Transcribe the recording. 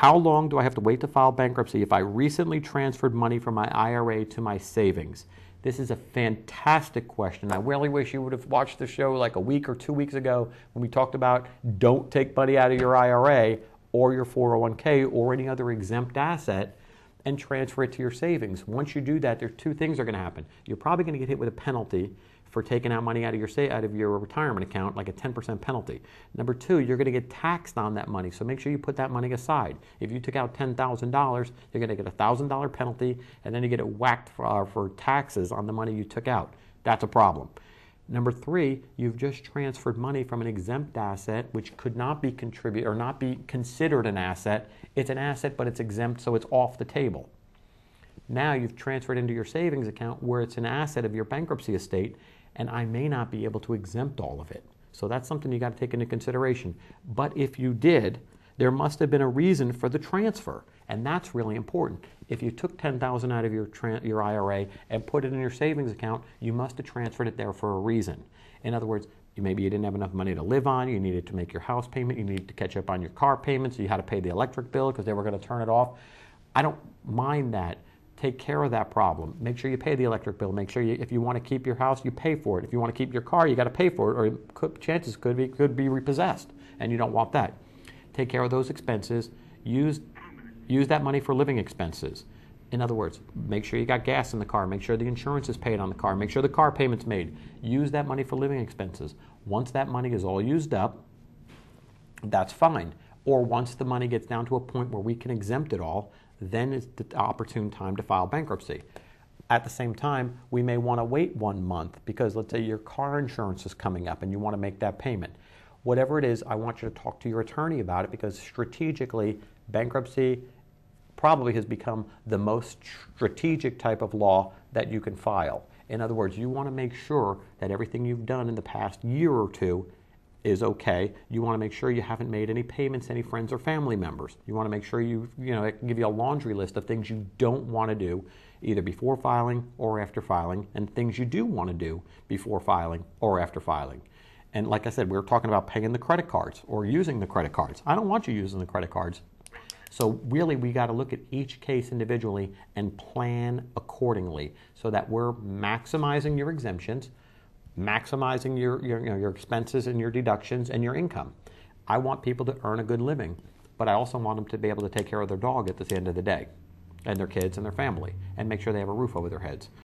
how long do I have to wait to file bankruptcy if I recently transferred money from my IRA to my savings? This is a fantastic question. I really wish you would have watched the show like a week or 2 weeks ago when we talked about don't take money out of your IRA or your 401k or any other exempt asset and transfer it to your savings. Once you do that, there's two things are going to happen. You're probably going to get hit with a penalty for taking out money out of your retirement account, like a 10% penalty. Number two, you're going to get taxed on that money, so make sure you put that money aside. If you took out $10,000, you're going to get a $1,000 penalty, and then you get it whacked for taxes on the money you took out. That's a problem. Number three, you've just transferred money from an exempt asset, which could not be not be considered an asset. It's an asset, but it's exempt, so it's off the table. Now you've transferred into your savings account where it's an asset of your bankruptcy estate, and I may not be able to exempt all of it. So that's something you got to take into consideration. But if you did, there must have been a reason for the transfer, and that's really important. If you took $10,000 out of your IRA and put it in your savings account, you must have transferred it there for a reason. In other words, maybe you didn't have enough money to live on, you needed to make your house payment, you needed to catch up on your car payments, you had to pay the electric bill because they were going to turn it off. I don't mind that. Take care of that problem. Make sure you pay the electric bill. Make sure if you want to keep your house, you pay for it. If you want to keep your car, you got to pay for it, or chances could be repossessed, and you don't want that. Take care of those expenses. Use that money for living expenses. In other words, make sure you got gas in the car. Make sure the insurance is paid on the car. Make sure the car payment's made. Use that money for living expenses. Once that money is all used up, that's fine. Or once the money gets down to a point where we can exempt it all, then it's the opportune time to file bankruptcy. At the same time, we may want to wait 1 month because let's say your car insurance is coming up and you want to make that payment. Whatever it is, I want you to talk to your attorney about it because strategically, bankruptcy probably has become the most strategic type of law that you can file. In other words, you want to make sure that everything you've done in the past year or two is okay. You want to make sure you haven't made any payments to any friends or family members. You want to make sure it can give you a laundry list of things you don't want to do either before filing or after filing, and things you do want to do before filing or after filing. And like I said, we were talking about paying the credit cards or using the credit cards. I don't want you using the credit cards. So really, we got to look at each case individually and plan accordingly so that we're maximizing your exemptions, maximizing your expenses and your deductions and your income. I want people to earn a good living, but I also want them to be able to take care of their dog at the end of the day and their kids and their family and make sure they have a roof over their heads.